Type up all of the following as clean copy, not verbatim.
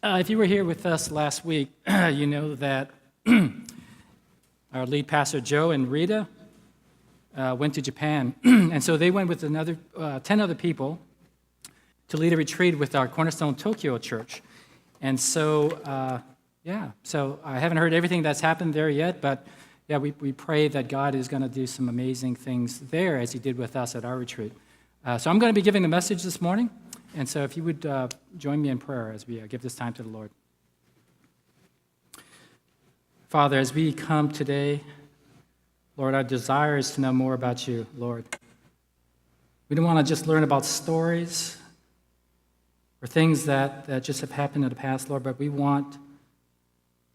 If you were here with us last week, you know that our lead pastor, Joe and Rita, went to Japan. And so they went with another 10 other people to lead a retreat with our Cornerstone Tokyo church. And so, so I haven't heard everything that's happened there yet, but we pray that God is going to do some amazing things there as he did with us at our retreat. So I'm going to be giving the message this morning. And so if you would join me in prayer as we give this time to the Lord. Father, as we come today, Lord, our desire is to know more about you, Lord. We don't want to just learn about stories or things that just have happened in the past, Lord, but we want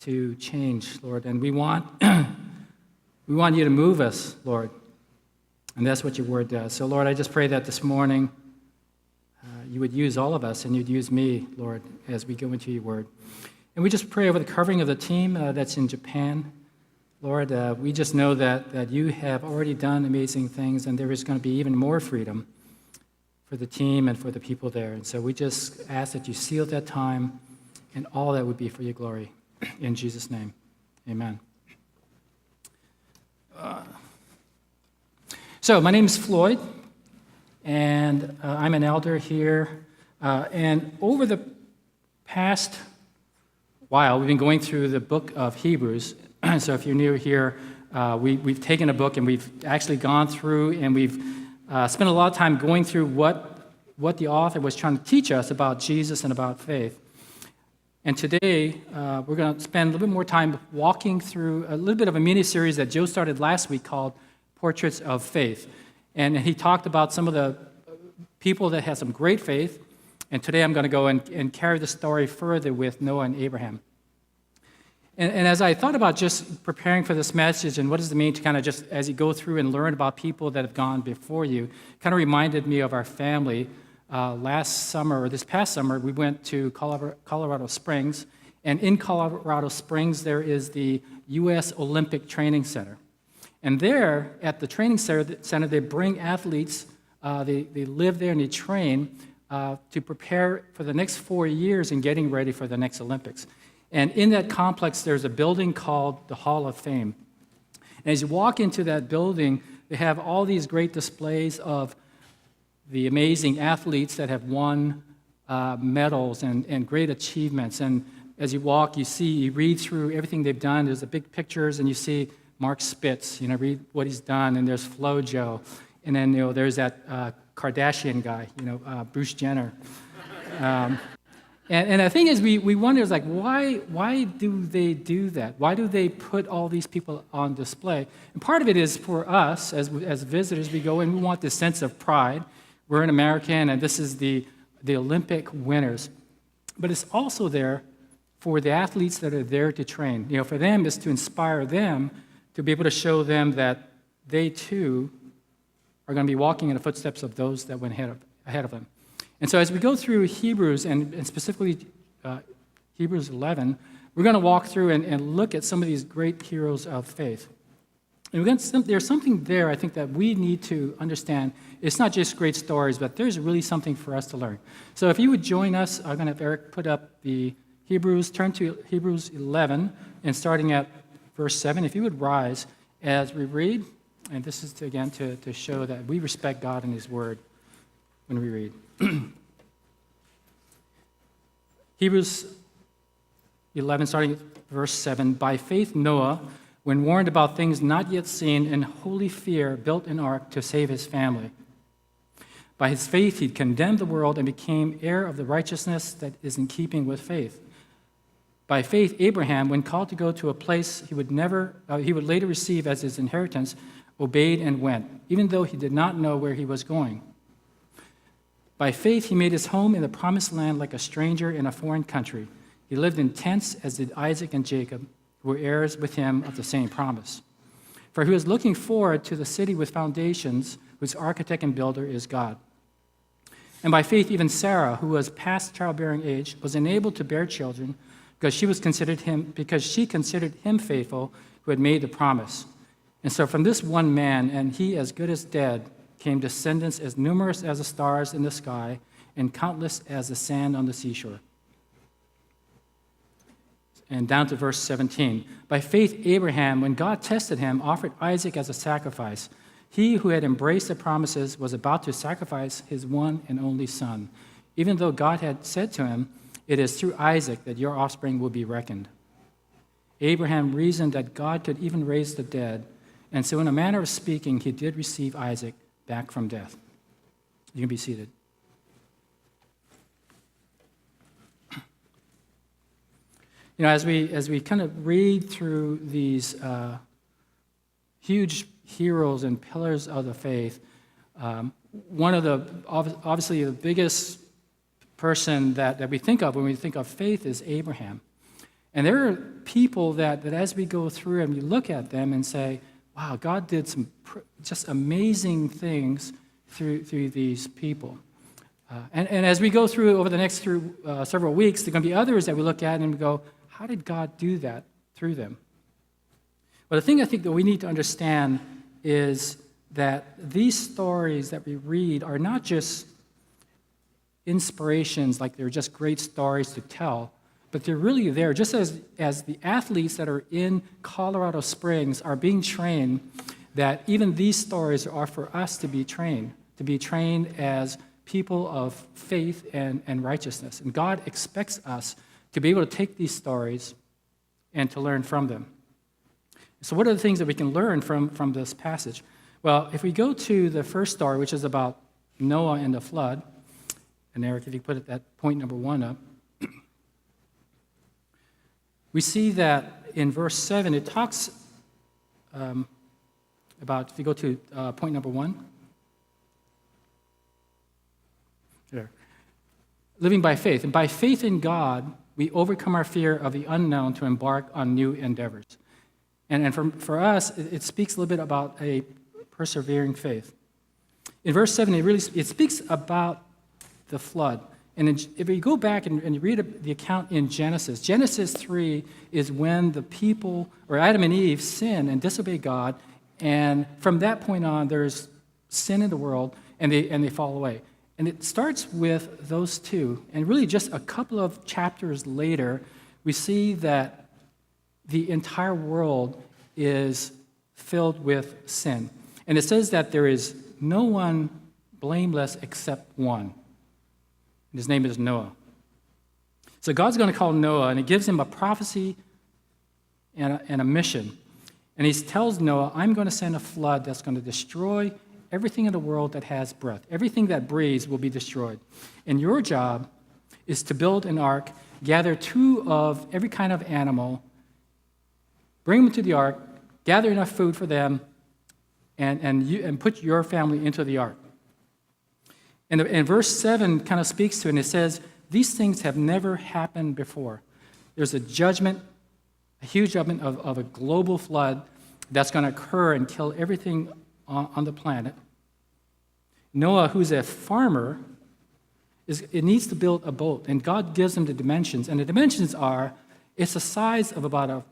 to change, Lord, and we want you to move us, Lord, and that's what your word does. So, Lord, I just pray that this morning you would use all of us and you'd use me, Lord, as we go into your word. And we just pray over the covering of the team that's in Japan. Lord, we just know that you have already done amazing things, and there is going to be even more freedom for the team and for the people there. And so we just ask that you seal that time, and all that would be for your glory. In Jesus' name, amen. So my name is Floyd, and I'm an elder here. And over the past while, we've been going through the book of Hebrews. So if you're new here, we've taken a book and we've actually gone through and we've spent a lot of time going through what the author was trying to teach us about Jesus and about faith. And today, we're going to spend a little bit more time walking through a little bit of a mini-series that Joe started last week called Portraits of Faith. And he talked about some of the people that had some great faith. And today I'm going to go and carry the story further with Noah and Abraham. And as I thought about just preparing for this message and what does it mean to kind of just, as you go through and learn about people that have gone before you, kind of reminded me of our family. Last summer, or this past summer, we went to Colorado Springs. And in Colorado Springs, there is the U.S. Olympic Training Center. And there, at the training center, they bring athletes, they live there and they train to prepare for the next 4 years and getting ready for the next Olympics. And in that complex, there's a building called the Hall of Fame. And as you walk into that building, they have all these great displays of the amazing athletes that have won medals and great achievements. And as you walk, you read through everything they've done. There's the big pictures, and you see Mark Spitz, read what he's done, and there's FloJo. And then, there's that Kardashian guy, Bruce Jenner. And the thing is, we wonder, why do they do that? Why do they put all these people on display? And part of it is for us, as visitors, we go in, we want this sense of pride. We're an American, and this is the Olympic winners. But it's also there for the athletes that are there to train. For them, it's to inspire them to be able to show them that they, too, are going to be walking in the footsteps of those that went ahead of them. And so as we go through Hebrews, and specifically Hebrews 11, we're going to walk through and look at some of these great heroes of faith. And there's something there, I think, that we need to understand. It's not just great stories, but there's really something for us to learn. So if you would join us, I'm going to have Eric put up the Hebrews, turn to Hebrews 11, and starting at verse 7, if you would rise as we read, and this is, to show that we respect God and his word when we read. Hebrews 11, starting at verse 7, by faith Noah, when warned about things not yet seen, in holy fear built an ark to save his family. By his faith he condemned the world and became heir of the righteousness that is in keeping with faith. By faith Abraham, when called to go to a place he would later receive as his inheritance, obeyed and went, even though he did not know where he was going. By faith he made his home in the promised land like a stranger in a foreign country. He lived in tents, as did Isaac and Jacob, who were heirs with him of the same promise. For he was looking forward to the city with foundations, whose architect and builder is God. And by faith even Sarah, who was past childbearing age, was enabled to bear children because she considered him faithful who had made the promise. And so from this one man, and he as good as dead, came descendants as numerous as the stars in the sky and countless as the sand on the seashore. and down to verse 17. By faith, Abraham, when God tested him, offered Isaac as a sacrifice. He who had embraced the promises was about to sacrifice his one and only son, even though God had said to him, "It is through Isaac that your offspring will be reckoned." Abraham reasoned that God could even raise the dead, and so in a manner of speaking, he did receive Isaac back from death. You can be seated. You know, as we kind of read through these huge heroes and pillars of the faith, one of the, obviously the biggest person that we think of when we think of faith is Abraham. And there are people that as we go through and you look at them and say, wow, God did some just amazing things through these people. And as we go through over the next several weeks, there are going to be others that we look at and we go, how did God do that through them? But the thing I think that we need to understand is that these stories that we read are not just inspirations, like they're just great stories to tell, but they're really there. Just as the athletes that are in Colorado Springs are being trained, that even these stories are for us to be trained as people of faith and righteousness. And God expects us to be able to take these stories and to learn from them. So what are the things that we can learn from this passage? Well, if we go to the first story, which is about Noah and the flood, and Eric, if you put it at point number 1 up, we see that in verse 7, it talks about, if you go to point number 1, there, living by faith. And by faith in God, we overcome our fear of the unknown to embark on new endeavors. And for us, it speaks a little bit about a persevering faith. In verse 7, it speaks about the flood. And if you go back and you read the account in Genesis 3 is when the people, or Adam and Eve, sin and disobey God, and from that point on, there's sin in the world, and they fall away. And it starts with those two, and really just a couple of chapters later, we see that the entire world is filled with sin. And it says that there is no one blameless except one. And his name is Noah. So God's going to call Noah, and he gives him a prophecy and a mission. And he tells Noah, I'm going to send a flood that's going to destroy everything in the world that has breath. Everything that breathes will be destroyed. And your job is to build an ark, gather 2 of every kind of animal, bring them to the ark, gather enough food for them, and put your family into the ark. And verse 7 kind of speaks to it, and it says, these things have never happened before. There's a judgment, a huge judgment of a global flood that's going to occur and kill everything on the planet. Noah, who's a farmer, it needs to build a boat, and God gives him the dimensions. And the dimensions are, it's the size of about a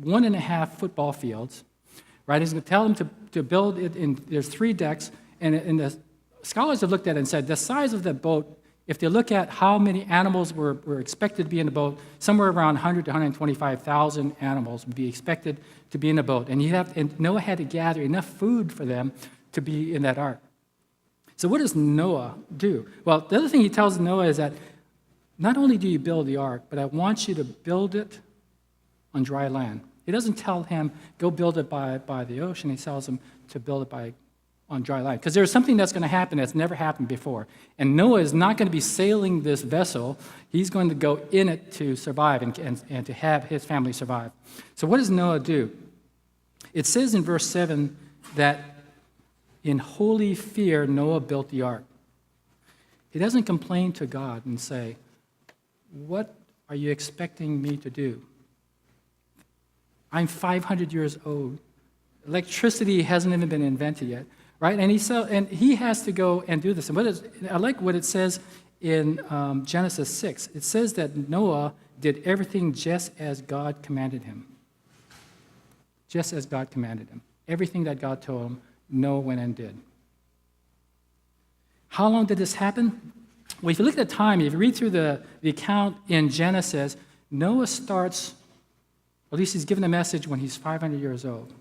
1.5 football fields, right? He's going to tell him to build it there's 3 decks, and the scholars have looked at it and said the size of the boat, if they look at how many animals were expected to be in the boat, somewhere around 100 to 125,000 animals would be expected to be in the boat. And Noah had to gather enough food for them to be in that ark. So what does Noah do? Well, the other thing he tells Noah is that not only do you build the ark, but I want you to build it on dry land. He doesn't tell him, go build it by the ocean. He tells him to build it on dry land. Because there's something that's going to happen that's never happened before. And Noah is not going to be sailing this vessel. He's going to go in it to survive and to have his family survive. So what does Noah do? It says in verse 7 that in holy fear, Noah built the ark. He doesn't complain to God and say, what are you expecting me to do? I'm 500 years old. Electricity hasn't even been invented yet, right? And he has to go and do this. And I like what it says in Genesis 6. It says that Noah did everything just as God commanded him. Just as God commanded him. Everything that God told him, Noah went and did. How long did this happen? Well, if you look at the time, if you read through the account in Genesis, Noah starts, at least he's given a message when he's 500 years old.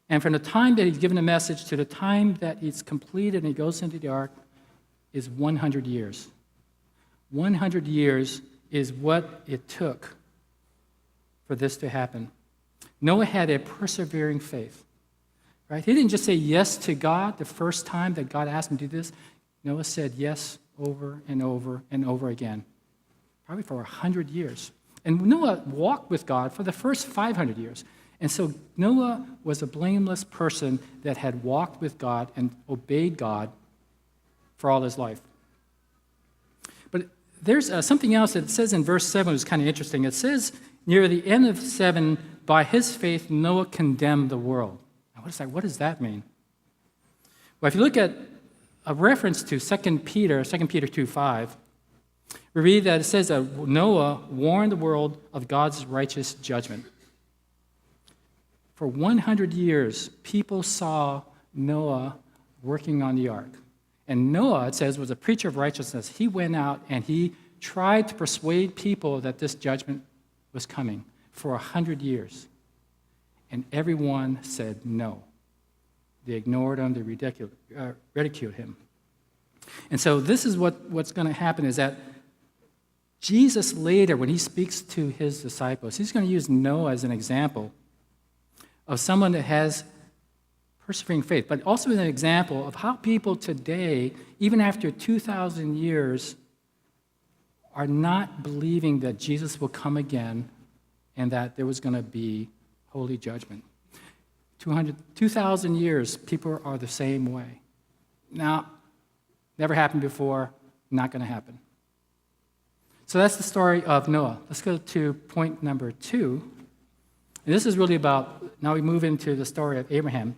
And from the time that he's given a message to the time that it's completed and he goes into the ark is 100 years. 100 years is what it took for this to happen. Noah had a persevering faith, right? He didn't just say yes to God the first time that God asked him to do this. Noah said yes over and over and over again, probably for 100 years. And Noah walked with God for the first 500 years. And so Noah was a blameless person that had walked with God and obeyed God for all his life. But there's something else that it says in verse 7 was kind of interesting. It says near the end of 7, by his faith, Noah condemned the world. Now, what does that mean? Well, if you look at a reference to 2 Peter 2:5, we read that it says that Noah warned the world of God's righteous judgment. For 100 years, people saw Noah working on the ark. And Noah, it says, was a preacher of righteousness. He went out and he tried to persuade people that this judgment was coming for 100 years. And everyone said no. They ignored him, they ridiculed him. And so this is what's going to happen is that Jesus later, when he speaks to his disciples, he's going to use Noah as an example of someone that has persevering faith, but also as an example of how people today, even after 2,000 years, are not believing that Jesus will come again and that there was going to be holy judgment. 2,000 years, people are the same way. Now, never happened before, not going to happen. So that's the story of Noah. Let's go to point number 2. And this is really about, now we move into the story of Abraham.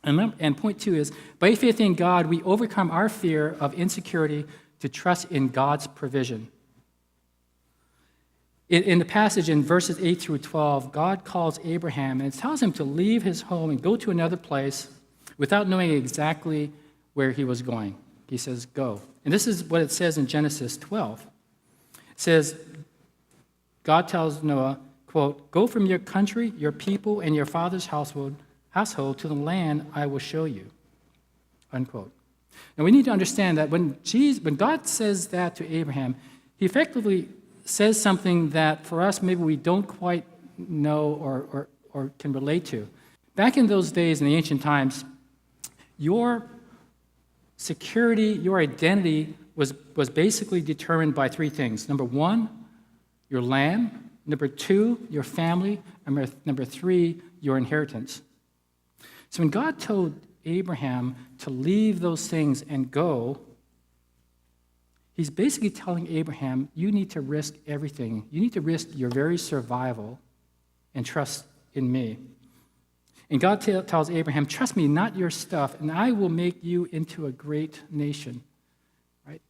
And point 2 is, by faith in God, we overcome our fear of insecurity to trust in God's provision. In the passage in verses 8 through 12, God calls Abraham and tells him to leave his home and go to another place without knowing exactly where he was going. He says, go. And this is what it says in Genesis 12. It says, God tells Noah, quote, go from your country, your people, and your father's household to the land I will show you, unquote. Now we need to understand that when God says that to Abraham, he effectively says something that for us maybe we don't quite know or can relate to. Back in those days, in the ancient times, your security, your identity was basically determined by 3 things. Number 1, your land. Number 2, your family. And number 3, your inheritance. So when God told Abraham to leave those things and go, he's basically telling Abraham, you need to risk everything. You need to risk your very survival and trust in me. And God tells Abraham, trust me, not your stuff, and I will make you into a great nation. Right?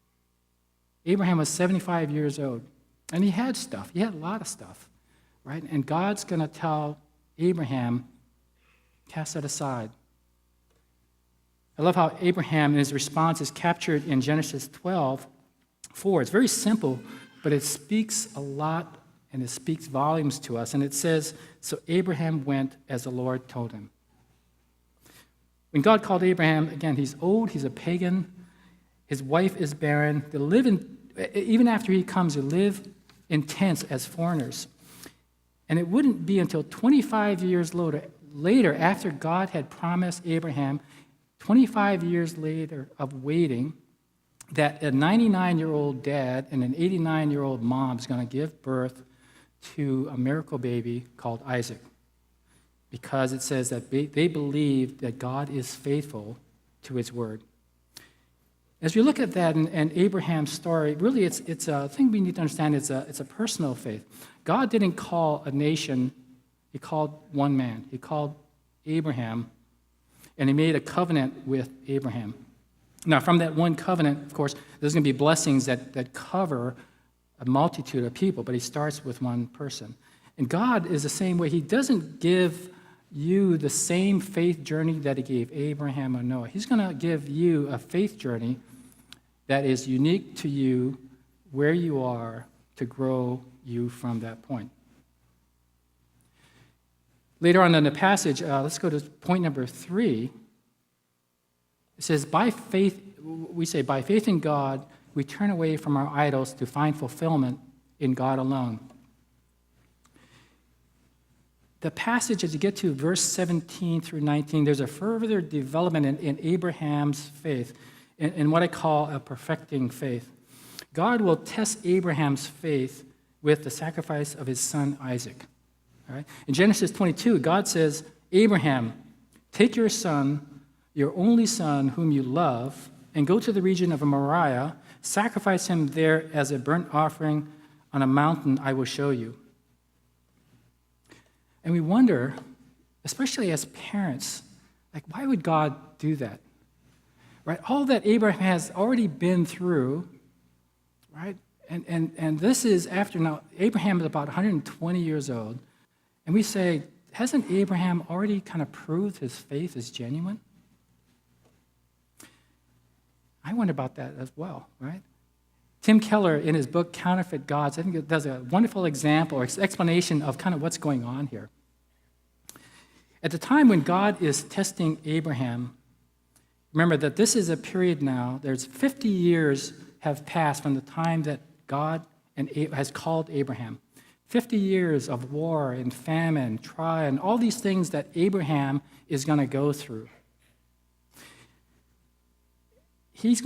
Abraham was 75 years old, and he had stuff. He had a lot of stuff. Right? And God's going to tell Abraham, cast that aside. I love how Abraham, in his response, is captured in Genesis 12:4. It's very simple, but it speaks a lot and it speaks volumes to us. And it says, so Abraham went as the Lord told him. When God called Abraham, again, he's old, he's a pagan, his wife is barren. They live even after he comes, they live in tents as foreigners. And it wouldn't be until 25 years later, after God had promised Abraham, 25 years later of waiting, that a 99-year-old dad and an 89-year-old mom is going to give birth to a miracle baby called Isaac, because it says that they believe that God is faithful to his word. As we look at that and Abraham's story, really it's a thing we need to understand. It's a personal faith. God didn't call a nation. He called one man. He called Abraham, and he made a covenant with Abraham. Now, from that one covenant, of course, there's going to be blessings that cover a multitude of people, but he starts with one person. And God is the same way. He doesn't give you the same faith journey that he gave Abraham or Noah. He's going to give you a faith journey that is unique to you, where you are, to grow you from that point. Later on in the passage, let's go to point number 3. It says, by faith, we say, by faith in God, we turn away from our idols to find fulfillment in God alone. The passage, as you get to verse 17 through 19, there's a further development in Abraham's faith, in what I call a perfecting faith. God will test Abraham's faith with the sacrifice of his son Isaac. All right? In Genesis 22, God says, Abraham, take your son, your only son whom you love, and go to the region of Moriah, sacrifice him there as a burnt offering on a mountain I will show you. And we wonder, especially as parents, like, why would God do that? Right? All that Abraham has already been through, right? And this is after now, Abraham is about 120 years old. And we say, hasn't Abraham already kind of proved his faith is genuine? I wonder about that as well, right? Tim Keller, in his book, Counterfeit Gods, I think it does a wonderful example or explanation of kind of what's going on here. At the time when God is testing Abraham, remember that this is a period now, there's 50 years have passed from the time that God has called Abraham. 50 years of war and famine, trial, and all these things that Abraham is going to go through. He's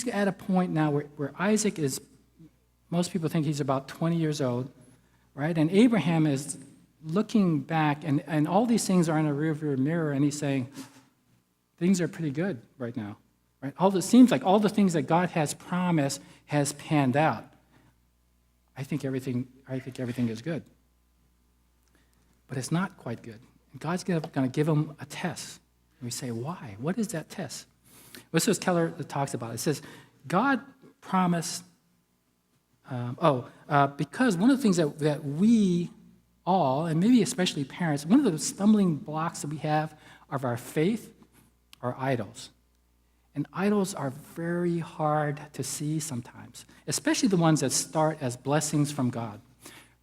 at a point now where Isaac is, most people think he's about 20 years old, right? And Abraham is looking back, and all these things are in a rearview mirror, and he's saying, things are pretty good right now, right? It seems like all the things that God has promised has panned out. I think everything is good. But it's not quite good. And God's going to give him a test. And we say, why? What is that test? This is what Keller talks about. It says, God promised, because one of the things that we all, and maybe especially parents, one of the stumbling blocks that we have of our faith are idols. And idols are very hard to see sometimes, especially the ones that start as blessings from God,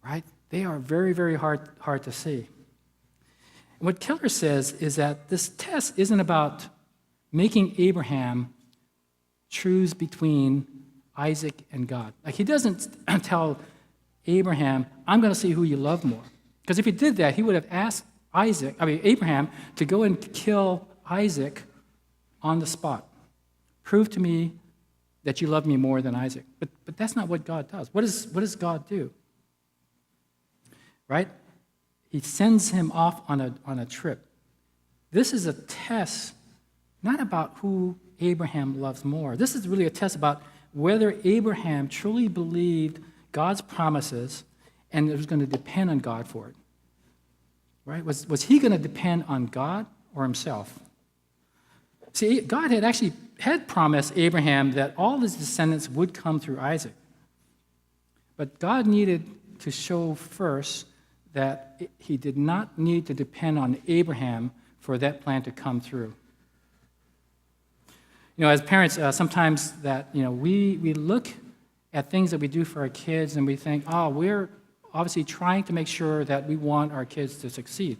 right? They are very, very hard to see. And what Keller says is that this test isn't about making Abraham choose between Isaac and God. Like, he doesn't tell Abraham, I'm going to see who you love more. Because if he did that, he would have asked Abraham to go and kill Isaac on the spot. Prove to me that you love me more than Isaac. But that's not what God does. What does God do? Right? He sends him off on a trip. This is a test not about who Abraham loves more. This is really a test about whether Abraham truly believed God's promises and was going to depend on God for it. Right? Was he going to depend on God or himself? See, God had promised Abraham that all his descendants would come through Isaac. But God needed to show first that he did not need to depend on Abraham for that plan to come through. You know, as parents, sometimes that, we look at things that we do for our kids and we think, we're obviously trying to make sure that we want our kids to succeed.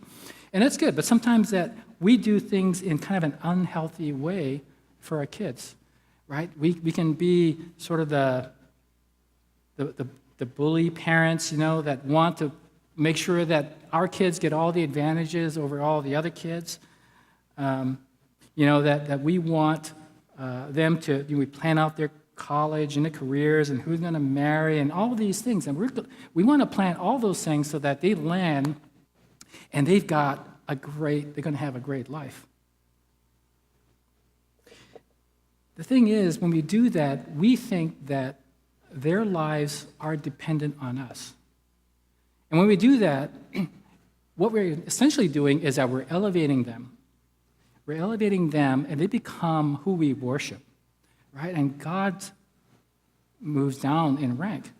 And that's good, but sometimes that we do things in kind of an unhealthy way for our kids, right? We can be sort of the bully parents, that want to make sure that our kids get all the advantages over all the other kids. That we want them to, we plan out their college and their careers and who's going to marry and all of these things. And we want to plan all those things so that they land and they're going to have a great life. The thing is, when we do that, we think that their lives are dependent on us. And when we do that, what we're essentially doing is that we're elevating them. We're elevating them, and they become who we worship, right? And God moves down in rank.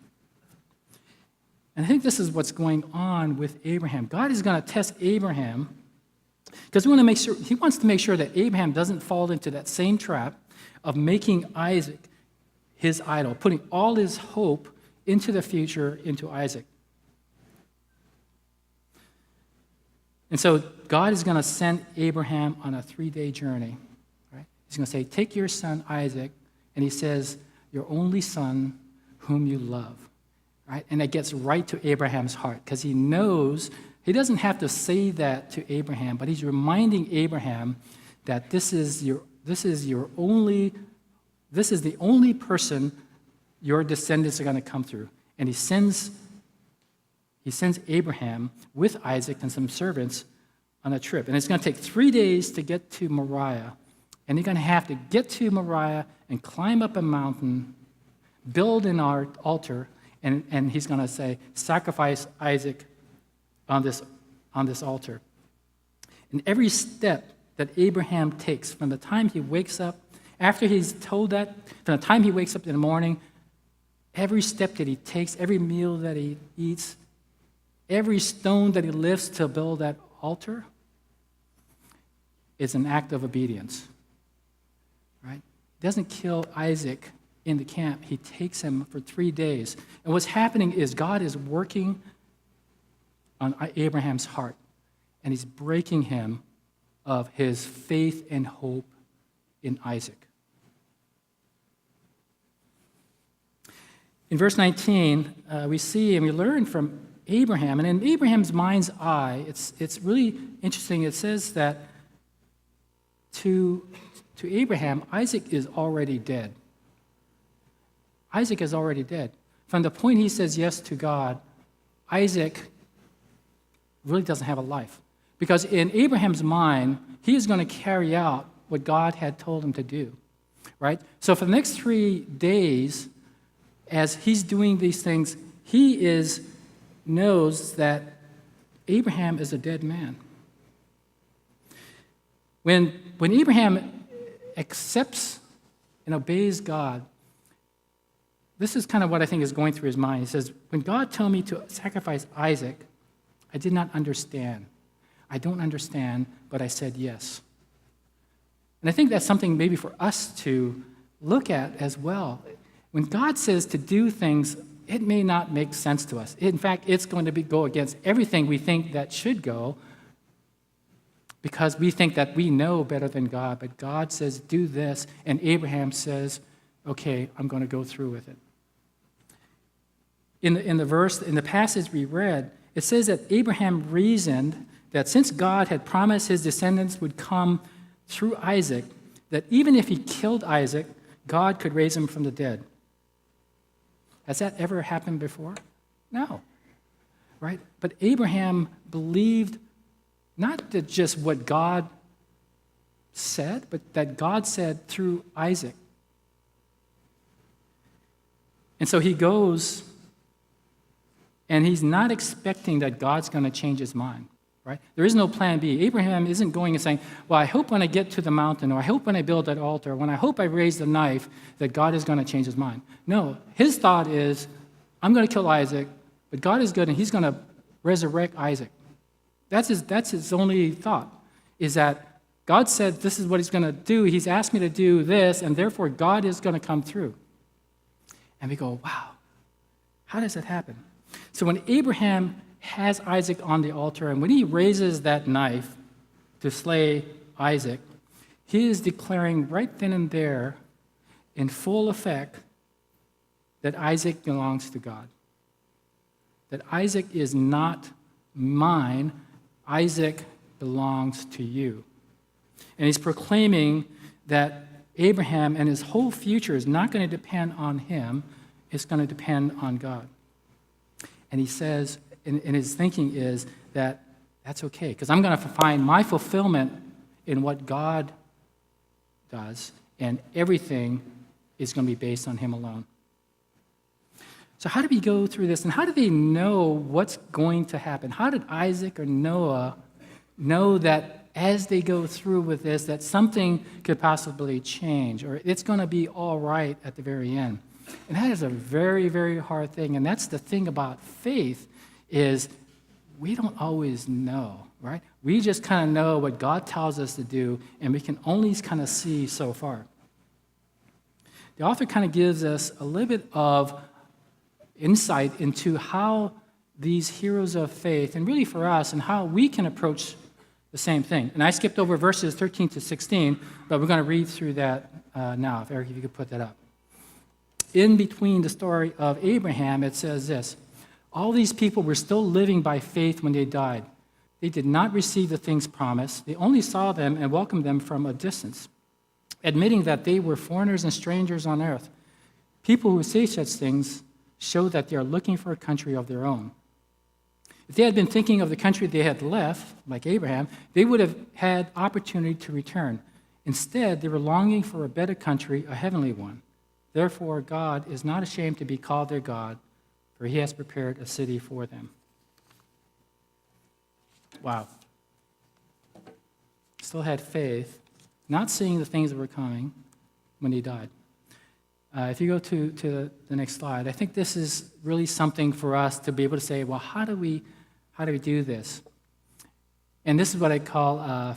And I think this is what's going on with Abraham. God is going to test Abraham because he wants to make sure that Abraham doesn't fall into that same trap of making Isaac his idol, putting all his hope into the future, into Isaac. And so God is going to send Abraham on a 3-day journey. Right? He's going to say, take your son Isaac, and he says, your only son whom you love. Right? And it gets right to Abraham's heart because he knows, he doesn't have to say that to Abraham, but he's reminding Abraham that this is the only person your descendants are going to come through. And he sends Abraham with Isaac and some servants on a trip. And it's going to take 3 days to get to Moriah. And you're going to have to get to Moriah and climb up a mountain, build an altar, and he's going to say, sacrifice Isaac on this altar. And every step that Abraham takes from the time he wakes up, after he's told that, from the time he wakes up in the morning, every step that he takes, every meal that he eats, every stone that he lifts to build that altar is an act of obedience. Right? He doesn't kill Isaac in the camp. He takes him for 3 days. And what's happening is God is working on Abraham's heart, and he's breaking him of his faith and hope in Isaac. In verse 19, we see and we learn from Abraham, and in Abraham's mind's eye, it's really interesting. It says that to Abraham, Isaac is already dead. Isaac is already dead. From the point he says yes to God, Isaac really doesn't have a life. Because in Abraham's mind, he is going to carry out what God had told him to do. Right? So for the next 3 days, as he's doing these things, he knows that Abraham is a dead man. When Abraham accepts and obeys God, this is kind of what I think is going through his mind. He says, when God told me to sacrifice Isaac, I did not understand. I don't understand, but I said yes. And I think that's something maybe for us to look at as well. When God says to do things, it may not make sense to us. In fact, it's going to go against everything we think that should go because we think that we know better than God. But God says, do this, and Abraham says, okay, I'm going to go through with it. In the passage we read, it says that Abraham reasoned that since God had promised his descendants would come through Isaac, that even if he killed Isaac, God could raise him from the dead. Has that ever happened before? No. Right? But Abraham believed not that just what God said, but that God said through Isaac. And so he goes, and he's not expecting that God's going to change his mind. Right? There is no plan B. Abraham isn't going and saying, well, I hope when I get to the mountain, or I hope when I build that altar, when I hope I raise the knife, that God is going to change his mind. No, his thought is, I'm going to kill Isaac, but God is good, and he's going to resurrect Isaac. That's his only thought, is that God said this is what he's going to do. He's asked me to do this, and therefore God is going to come through. And we go, wow, how does that happen? So when Abraham has Isaac on the altar, and when he raises that knife to slay Isaac, he is declaring right then and there, in full effect, that Isaac belongs to God. That Isaac is not mine, Isaac belongs to you. And he's proclaiming that Abraham and his whole future is not going to depend on him, it's going to depend on God. And he says, and his thinking is that that's okay, because I'm going to find my fulfillment in what God does, and everything is going to be based on him alone. So how do we go through this, and how do they know what's going to happen? How did Isaac or Noah know that as they go through with this, that something could possibly change, or it's going to be all right at the very end? And that is a very, very hard thing, and that's the thing about faith, is we don't always know, right? We just kind of know what God tells us to do, and we can only kind of see so far. The author kind of gives us a little bit of insight into how these heroes of faith, and really for us, and how we can approach the same thing. And I skipped over verses 13 to 16, but we're going to read through that now. If Eric, if you could put that up. In between the story of Abraham, it says this: all these people were still living by faith when they died. They did not receive the things promised. They only saw them and welcomed them from a distance, admitting that they were foreigners and strangers on earth. People who say such things show that they are looking for a country of their own. If they had been thinking of the country they had left, like Abraham, they would have had opportunity to return. Instead, they were longing for a better country, a heavenly one. Therefore, God is not ashamed to be called their God, for he has prepared a city for them. Wow. Still had faith, not seeing the things that were coming when he died. If you go to the next slide, I think this is really something for us to be able to say, well, how do we do this? And this is what I call,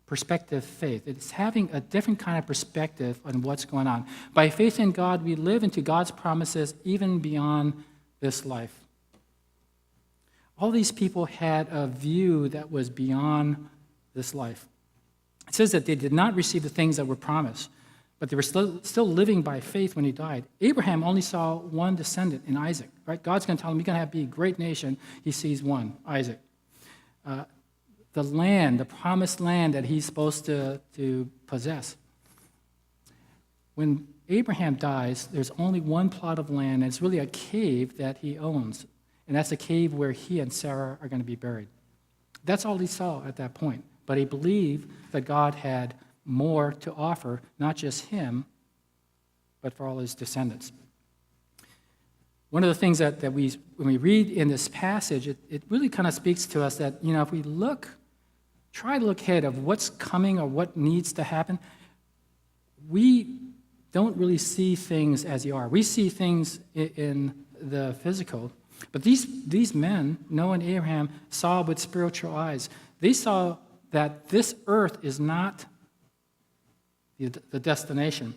perspective faith. It's having a different kind of perspective on what's going on. By faith in God, we live into God's promises even beyond this life. All these people had a view that was beyond this life. It says that they did not receive the things that were promised, but they were still living by faith when he died. Abraham only saw one descendant in Isaac, right? God's going to tell him, you're going to be a great nation. He sees one, Isaac. The land, the promised land that he's supposed to possess. When Abraham dies, there's only one plot of land, and it's really a cave that he owns. And that's the cave where he and Sarah are going to be buried. That's all he saw at that point. But he believed that God had more to offer, not just him, but for all his descendants. One of the things that when we read in this passage, it really kind of speaks to us that, if we try to look ahead of what's coming or what needs to happen, we don't really see things as they are. We see things in the physical. But these men, Noah and Abraham, saw with spiritual eyes. They saw that this earth is not the destination.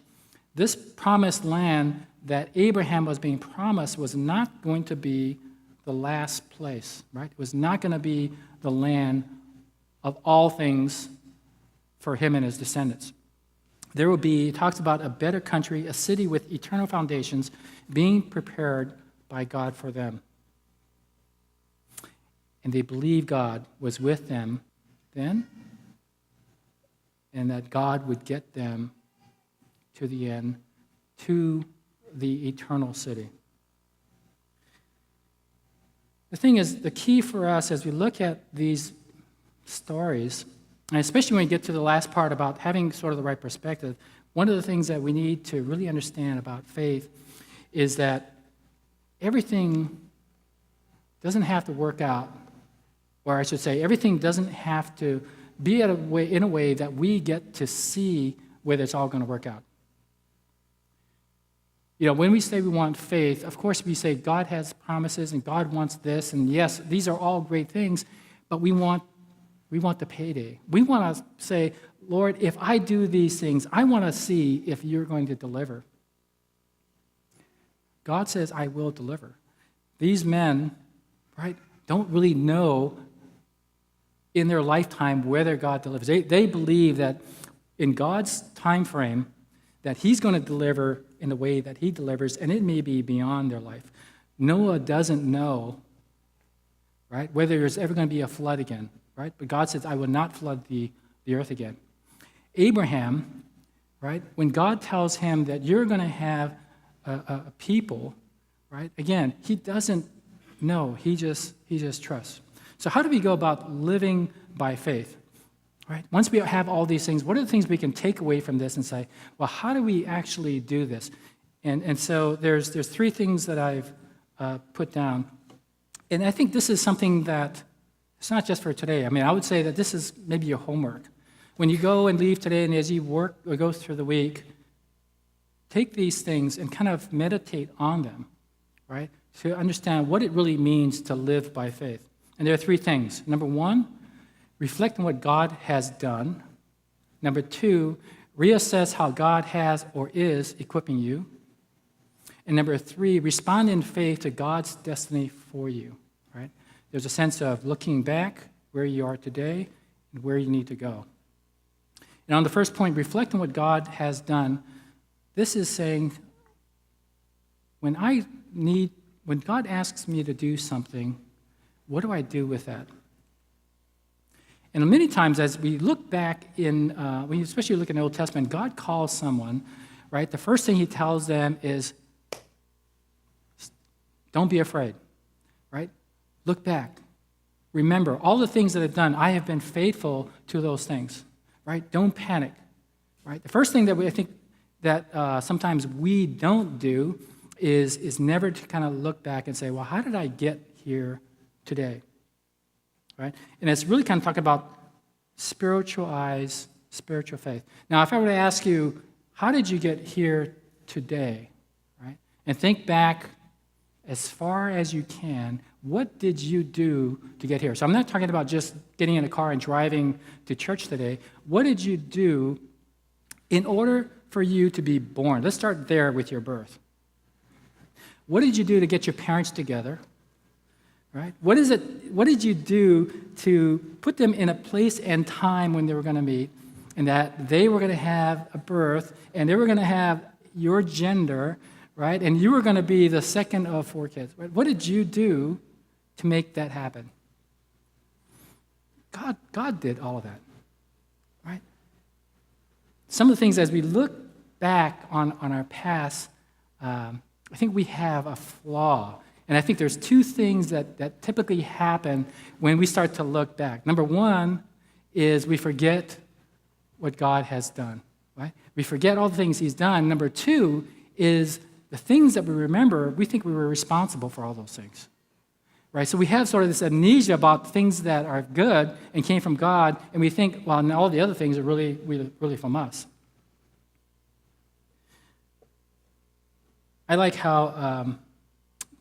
This promised land that Abraham was being promised was not going to be the last place, right? It was not going to be the land of all things for him and his descendants. There will be, it talks about a better country, a city with eternal foundations being prepared by God for them. And they believed God was with them then, and that God would get them to the end, to the eternal city. The thing is, the key for us as we look at these stories, and especially when we get to the last part about having sort of the right perspective, one of the things that we need to really understand about faith is that everything doesn't have to work out, or I should say, everything doesn't have to be in a way that we get to see whether it's all going to work out. When we say we want faith, of course we say God has promises and God wants this, and yes, these are all great things, but we want the payday. We want to say, Lord, if I do these things, I want to see if you're going to deliver. God says, I will deliver. These men, right, don't really know in their lifetime whether God delivers. They believe that in God's time frame, that he's going to deliver in the way that he delivers, and it may be beyond their life. Noah doesn't know, right, whether there's ever going to be a flood again, right? But God says, I will not flood the earth again. Abraham, right, when God tells him that you're going to have a people, right, again, he doesn't know. He just trusts. So how do we go about living by faith? Right? Once we have all these things, what are the things we can take away from this and say, well, how do we actually do this? And so there's three things that I've put down. And I think this is something that it's not just for today. I mean, I would say that this is maybe your homework. When you go and leave today and as you work or go through the week, take these things and kind of meditate on them, right? To understand what it really means to live by faith. And there are three things. Number one, reflect on what God has done. Number two, reassess how God has or is equipping you. And number 3, respond in faith to God's destiny for you, right? There's a sense of looking back where you are today and where you need to go. And on the first point, reflect on what God has done. This is saying, when God asks me to do something, what do I do with that? And many times as we look back when you especially look in the Old Testament, God calls someone, right? The first thing he tells them is, don't be afraid, right? Look back. Remember, all the things that I've done, I have been faithful to those things, right? Don't panic, right? The first thing that I think that sometimes we don't do is never to kind of look back and say, well, how did I get here today, right? And it's really kind of talking about spiritual eyes, spiritual faith. Now, if I were to ask you, how did you get here today, right? And think back as far as you can, what did you do to get here? So I'm not talking about just getting in a car and driving to church today. What did you do in order for you to be born? Let's start there with your birth. What did you do to get your parents together? Right? What did you do to put them in a place and time when they were going to meet, and that they were going to have a birth, and they were going to have your gender, right? And you were going to be the second of 4 kids. Right? What did you do to make that happen? God did all of that, right? Some of the things, as we look back on our past, I think we have a flaw. And I think there's 2 things that typically happen when we start to look back. Number 1 is we forget what God has done, right? We forget all the things he's done. Number 2 is the things that we remember, we think we were responsible for all those things, right? So we have sort of this amnesia about things that are good and came from God, and we think, well, and all the other things are really from us. I like how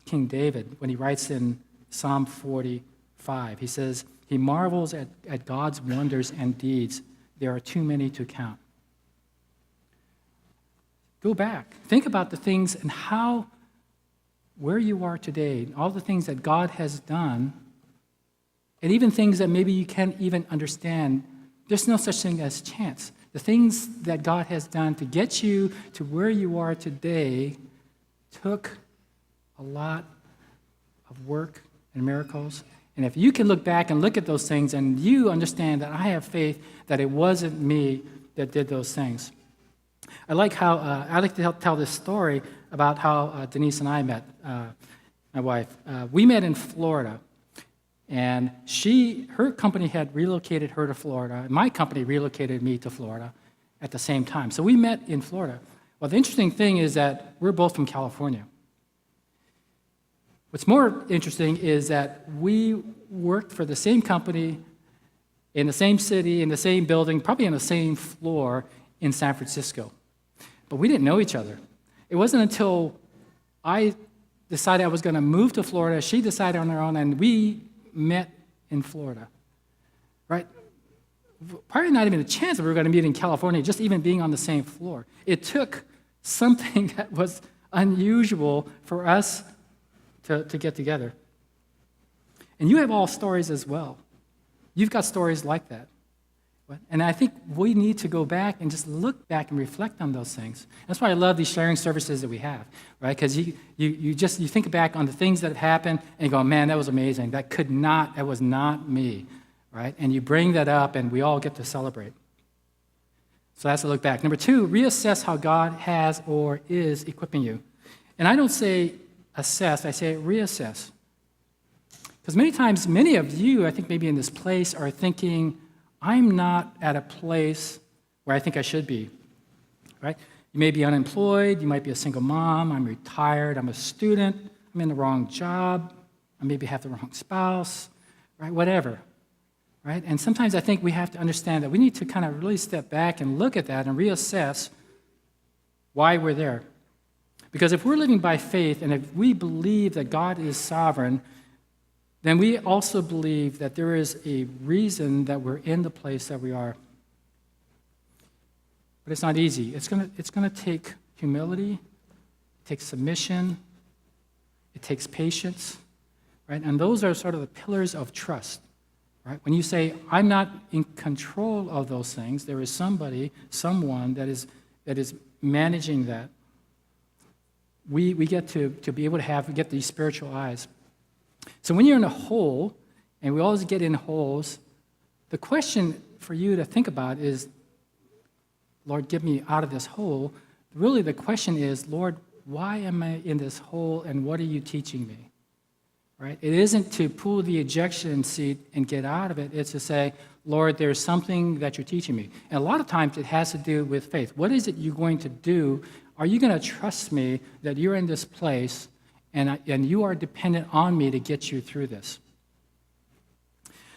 King David, when he writes in Psalm 45, he says, he marvels at God's wonders and deeds. There are too many to count. Go back. Think about the things and where you are today, all the things that God has done, and even things that maybe you can't even understand. There's no such thing as chance. The things that God has done to get you to where you are today took a lot of work and miracles. And if you can look back and look at those things and you understand that I have faith that it wasn't me that did those things. I like to tell this story about how Denise and I met, my wife. We met in Florida, and her company had relocated her to Florida, and my company relocated me to Florida at the same time. So we met in Florida. Well, the interesting thing is that we're both from California. What's more interesting is that we worked for the same company in the same city, in the same building, probably on the same floor in San Francisco. But we didn't know each other. It wasn't until I decided I was going to move to Florida, she decided on her own, and we met in Florida, right? Probably not even a chance that we were going to meet in California, just even being on the same floor. It took something that was unusual for us to get together. And you have all stories as well. You've got stories like that. And I think we need to go back and just look back and reflect on those things. That's why I love these sharing services that we have, right? Because you think back on the things that have happened and you go, man, that was amazing. That was not me, right? And you bring that up and we all get to celebrate. So that's a look back. Number 2, reassess how God has or is equipping you. And I don't say assess, I say reassess. Because many times, many of you, I think maybe in this place, are thinking, I'm not at a place where I think I should be, right? You may be unemployed, you might be a single mom, I'm retired, I'm a student, I'm in the wrong job, I maybe have the wrong spouse, right? Whatever, right? And sometimes I think we have to understand that we need to kind of really step back and look at that and reassess why we're there. Because if we're living by faith and if we believe that God is sovereign, then we also believe that there is a reason that we're in the place that we are. But it's not easy. It's going to take humility it takes submission, it takes patience, right? And those are sort of the pillars of trust, right? When you say, I'm not in control of those things, there is someone that is managing that. We get to be able to get these spiritual eyes. So when you're in a hole, and we always get in holes, the question for you to think about is, Lord, get me out of this hole. Really, the question is, Lord, why am I in this hole, and what are you teaching me? Right? It isn't to pull the ejection seat and get out of it. It's to say, Lord, there's something that you're teaching me. And a lot of times it has to do with faith. What is it you're going to do? Are you going to trust me that you're in this place and you are dependent on me to get you through this?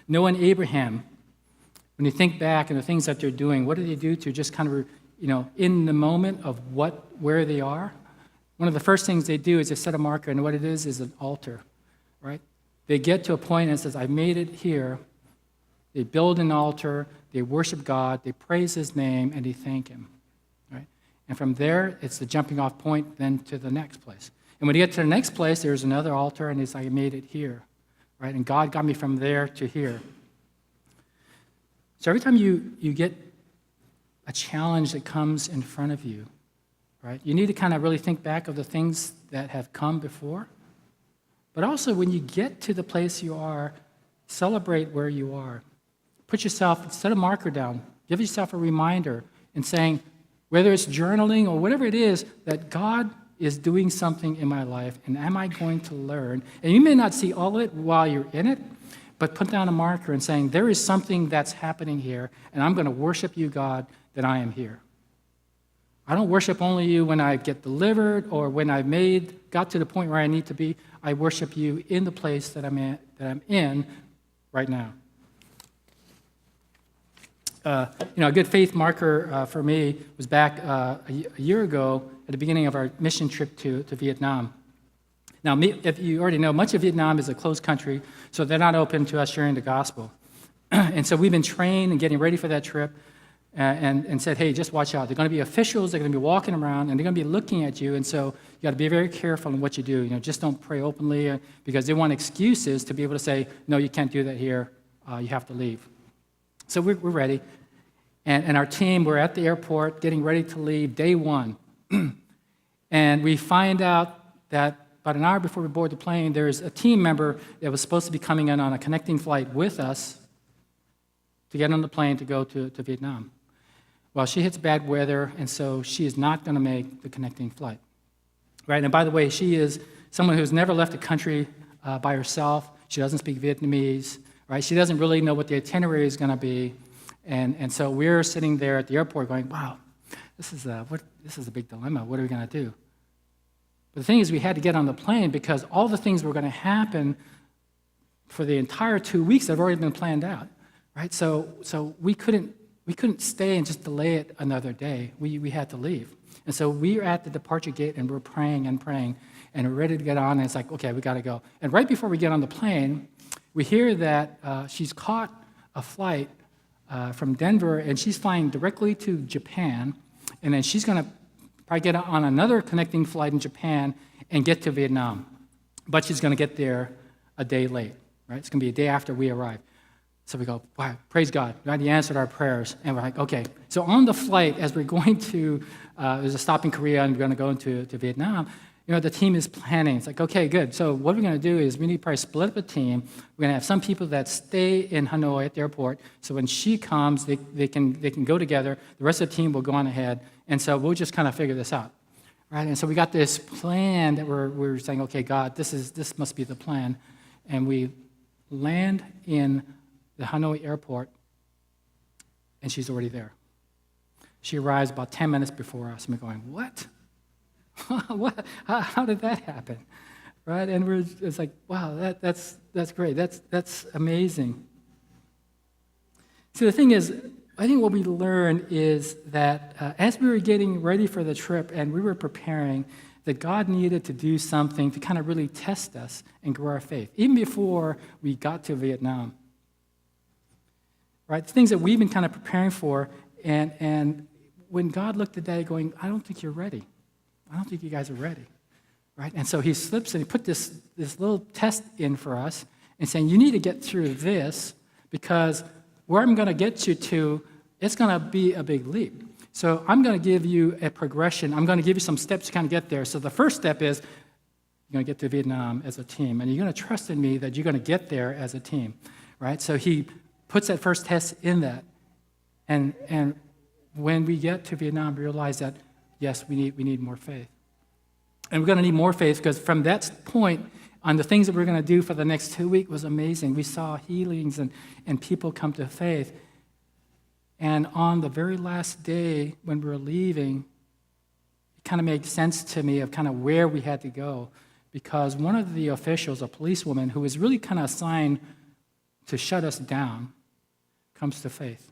Noah and Abraham, when you think back and the things that they're doing, what do they do to just kind of, in the moment of where they are? One of the first things they do is they set a marker, and what it is an altar, right? They get to a point and it says, I made it here. They build an altar, they worship God, they praise his name, and they thank him, right? And from there, it's the jumping off point then to the next place. And when you get to the next place, there's another altar, and it's like, I made it here, right? And God got me from there to here. So every time you get a challenge that comes in front of you, right, you need to kind of really think back of the things that have come before. But also, when you get to the place you are, celebrate where you are. Set a marker down. Give yourself a reminder and saying, whether it's journaling or whatever it is, that God is doing something in my life, and am I going to learn? And you may not see all of it while you're in it, but put down a marker and saying, there is something that's happening here, and I'm going to worship you, God, that I am here. I don't worship only you when I get delivered or when I've got to the point where I need to be. I worship you in the place that I'm in right now. A good faith marker for me was back a year ago at the beginning of our mission trip to Vietnam. Now, if you already know, much of Vietnam is a closed country, so they're not open to us sharing the gospel. And so we've been trained and getting ready for that trip and said, hey, just watch out. They're going to be officials, they're going to be walking around, and they're going to be looking at you, and so you got to be very careful in what you do. Just don't pray openly because they want excuses to be able to say, no, you can't do that here, you have to leave. So we're ready. And our team, we're at the airport getting ready to leave, day one. And we find out that about an hour before we board the plane, there's a team member that was supposed to be coming in on a connecting flight with us to get on the plane to go to Vietnam. Well, she hits bad weather, and so she is not going to make the connecting flight. Right? And by the way, she is someone who's never left the country by herself. She doesn't speak Vietnamese. Right? She doesn't really know what the itinerary is going to be. And so we're sitting there at the airport going, wow, this is a big dilemma. What are we going to do? But the thing is, we had to get on the plane because all the things were going to happen for the entire 2 weeks that have already been planned out, right? So we couldn't stay and just delay it another day. We had to leave. And so we were at the departure gate, and we're praying, and we're ready to get on, and it's like, okay, we got to go. And right before we get on the plane, we hear that she's caught a flight from Denver, and she's flying directly to Japan, and then she's going to probably get on another connecting flight in Japan and get to Vietnam. But she's going to get there a day late, right? It's going to be a day after we arrive. So we go, wow, praise God. God, he answered our prayers. And we're like, okay. So on the flight, as we're going to, there's a stop in Korea, and we're going to go into Vietnam, the team is planning. It's like, okay, good. So what we're going to do is we need to probably split up a team. We're going to have some people that stay in Hanoi at the airport, so when she comes, they can go together. The rest of the team will go on ahead, and so we'll just kind of figure this out, right? And so we got this plan that we're saying, okay, God, this must be the plan. And we land in the Hanoi airport, and she's already there. She arrives about 10 minutes before us, and we're going, what? What? How did that happen? Right? And it's like, wow, that's great. That's amazing. So the thing is, I think what we learned is that as we were getting ready for the trip and we were preparing, that God needed to do something to kind of really test us and grow our faith, even before we got to Vietnam. Right? Things that we've been kind of preparing for, and when God looked at that going, I don't think you're ready. I don't think you guys are ready. right? And so he slips and he put this little test in for us and saying, you need to get through this because where I'm going to get you to, it's going to be a big leap. So I'm going to give you a progression. I'm going to give you some steps to kind of get there. So the first step is you're going to get to Vietnam as a team, and you're going to trust in me that you're going to get there as a team, right? So he puts that first test in that. And when we get to Vietnam, we realize that, yes, we need more faith. And we're going to need more faith because from that point on, the things that we're going to do for the next 2 weeks was amazing. We saw healings and people come to faith. And on the very last day when we were leaving, it kind of made sense to me of kind of where we had to go because one of the officials, a policewoman who was really kind of assigned to shut us down, comes to faith.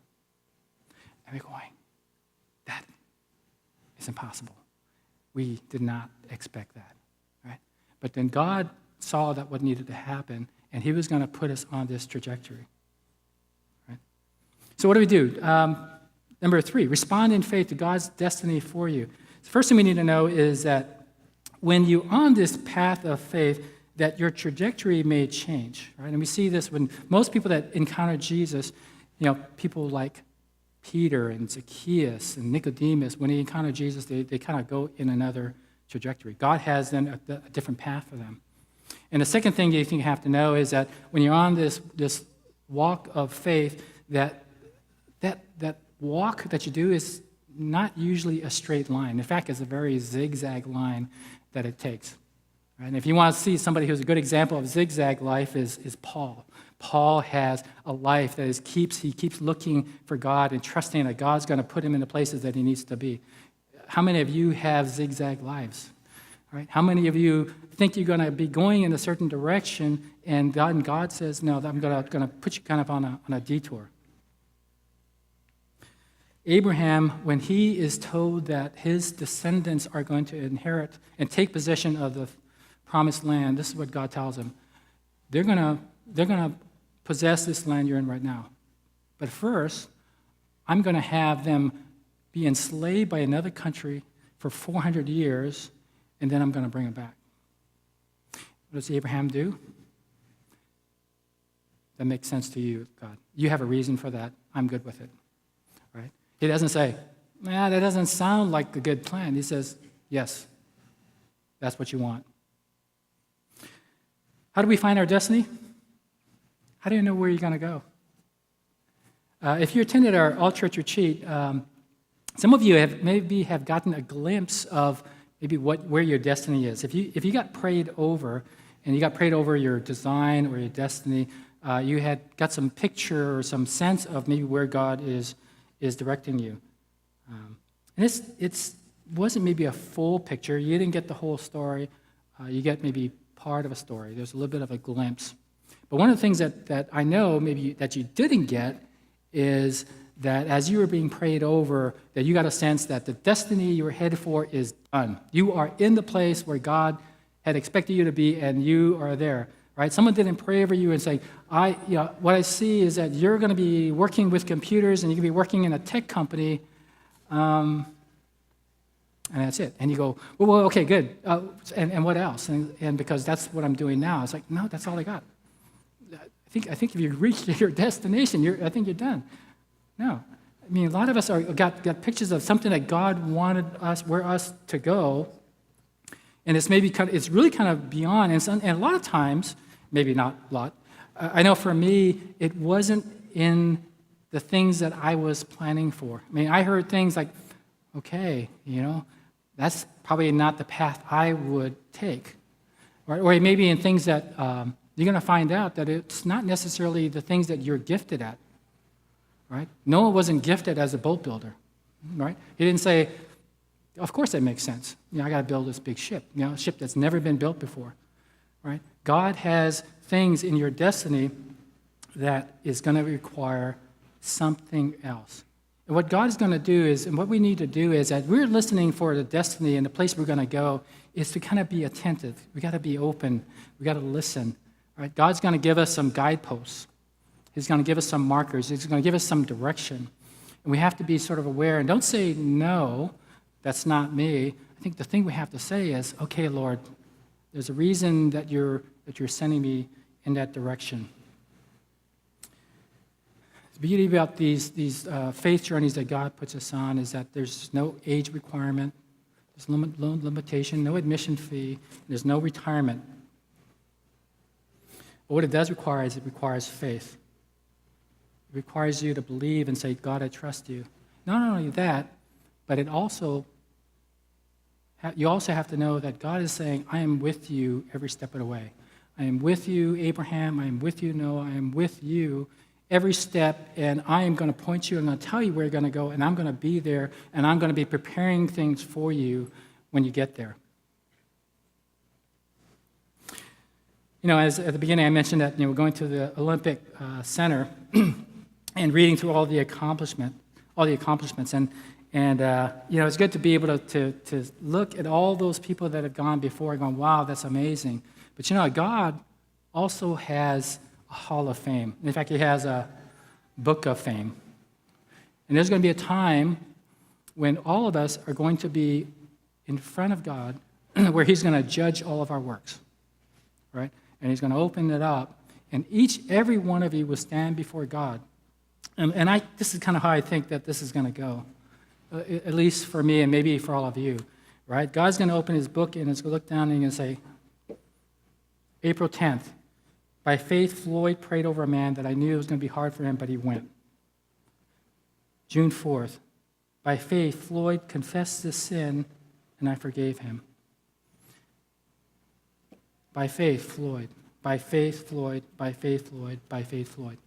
And we're going, that is impossible. We did not expect that, right? But then God saw that what needed to happen, and he was going to put us on this trajectory. Right? So what do we do? Number 3, respond in faith to God's destiny for you. The first thing we need to know is that when you're on this path of faith, that your trajectory may change, right? And we see this when most people that encounter Jesus, people like Peter and Zacchaeus and Nicodemus, when they encounter Jesus, they kind of go in another trajectory. God has then a different path for them. And the second thing you have to know is that when you're on this walk of faith, that walk that you do is not usually a straight line. In fact, it's a very zigzag line that it takes. Right? And if you want to see somebody who's a good example of zigzag life is Paul. Paul has a life that he keeps looking for God and trusting that God's going to put him in the places that he needs to be. How many of you have zigzag lives? Right? How many of you think you're going to be going in a certain direction and God says, no, I'm going to put you kind of on a detour? Abraham, when he is told that his descendants are going to inherit and take possession of the promised land, this is what God tells him. They're going to possess this land you're in right now. But first, I'm going to have them be enslaved by another country for 400 years, and then I'm going to bring them back. What does Abraham do? That makes sense to you, God. You have a reason for that. I'm good with it. Right? He doesn't say, that doesn't sound like a good plan. He says, yes, that's what you want. How do we find our destiny? How do you know where you're going to go? If you attended our all-church retreat, some of you have gotten a glimpse of maybe where your destiny is. If you got prayed over, and you got prayed over your design or your destiny, you had got some picture or some sense of maybe where God is directing you. And it wasn't maybe a full picture. You didn't get the whole story. You get maybe part of a story. There's a little bit of a glimpse. But one of the things that I know maybe that you didn't get is that as you were being prayed over, that you got a sense that the destiny you were headed for is done. You are in the place where God had expected you to be, and you are there. Right? Someone didn't pray over you and say, what I see is that you're going to be working with computers and you're going to be working in a tech company, and that's it. And you go, well okay, good. And what else? And because that's what I'm doing now. It's like, no, that's all I got. I think if you reach your destination, I think you're done. No. I mean, a lot of us got pictures of something that God wanted us to go, and it's it's really kind of beyond. And a lot of times, maybe not a lot, I know for me, it wasn't in the things that I was planning for. I mean, I heard things like, okay, that's probably not the path I would take. Or maybe in things that you're going to find out that it's not necessarily the things that you're gifted at. Right? Noah wasn't gifted as a boat builder. Right? He didn't say, of course that makes sense. I got to build this big ship. A ship that's never been built before. Right? God has things in your destiny that is going to require something else. And what God is going to do is, and what we need to do is, as we're listening for the destiny and the place we're going to go, is to kind of be attentive. We got to be open. We got to listen. Right? God's going to give us some guideposts. He's going to give us some markers. He's going to give us some direction. And we have to be sort of aware. And don't say, no, that's not me. I think the thing we have to say is, okay, Lord, There's a reason that you're sending me in that direction. The beauty about these faith journeys that God puts us on is that there's no age requirement, there's no limitation, no admission fee, there's no retirement. But what it does require is it requires faith. It requires you to believe and say, God, I trust you. Not only that, but you also have to know that God is saying, I am with you every step of the way. I am with you, Abraham. I am with you, Noah. I am with you every step, and I am going to point you, I'm going to tell you where you're going to go, and I'm going to be there, and I'm going to be preparing things for you when you get there. As at the beginning I mentioned that we're going to the Olympic Center and reading through all the accomplishments, and it's good to be able to look at all those people that have gone before and gone, wow, that's amazing. But God also has a Hall of Fame. In fact, he has a Book of Fame. And there's going to be a time when all of us are going to be in front of God where he's going to judge all of our works, right? And he's going to open it up, and every one of you will stand before God. And this is kind of how I think that this is going to go, at least for me and maybe for all of you, right? God's going to open his book, and it's going to look down and he's going to say, April 10th, by faith, Floyd prayed over a man that I knew it was going to be hard for him, but he went. June 4th, by faith, Floyd confessed his sin, and I forgave him. By faith, Floyd. By faith, Floyd. By faith, Floyd. By faith, Floyd.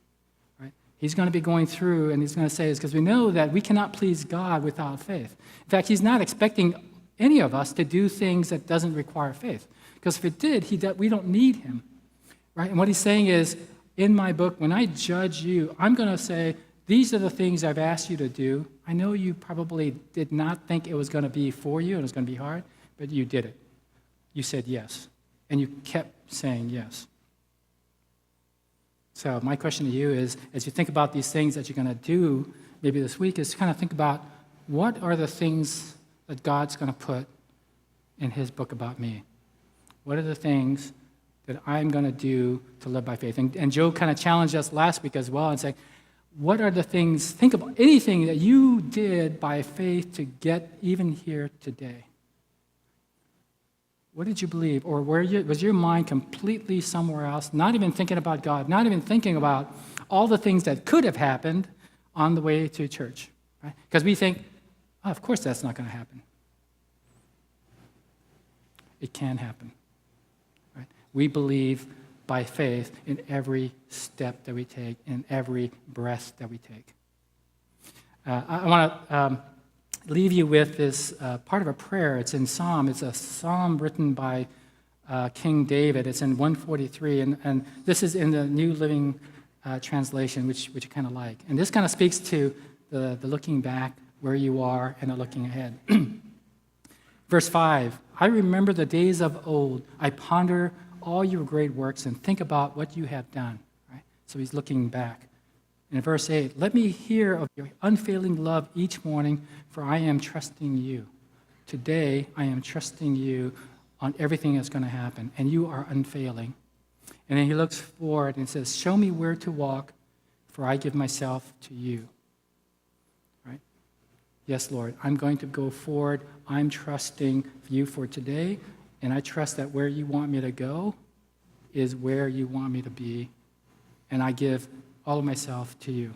Right? He's going to be going through, and he's going to say this because we know that we cannot please God without faith. In fact, he's not expecting any of us to do things that doesn't require faith. Because if it did, we don't need him. Right? And what he's saying is, in my book, when I judge you, I'm going to say, these are the things I've asked you to do. I know you probably did not think it was going to be for you and it was going to be hard, but you did it. You said yes. And you kept saying yes. So my question to you is, as you think about these things that you're going to do maybe this week, is to kind of think about what are the things that God's going to put in his book about me? What are the things that I'm going to do to live by faith? And Joe kind of challenged us last week as well and said, what are the things, think about anything that you did by faith to get even here today. What did you believe? Or was your mind completely somewhere else, not even thinking about God, not even thinking about all the things that could have happened on the way to church? Right? Because we think, oh, of course that's not going to happen. It can happen. Right? We believe by faith in every step that we take, in every breath that we take. I want to leave you with this part of a prayer. It's in Psalm. It's a psalm written by King David. It's in 143, and this is in the New Living Translation, which I kind of like. And this kind of speaks to the looking back, where you are, and the looking ahead. Verse 5, I remember the days of old. I ponder all your great works and think about what you have done. Right? So he's looking back. In verse 8, let me hear of your unfailing love each morning, for I am trusting you. Today, I am trusting you on everything that's going to happen, and you are unfailing. And then he looks forward and says, show me where to walk, for I give myself to you. Right? Yes, Lord, I'm going to go forward. I'm trusting you for today, and I trust that where you want me to go is where you want me to be, and I give all of myself to you.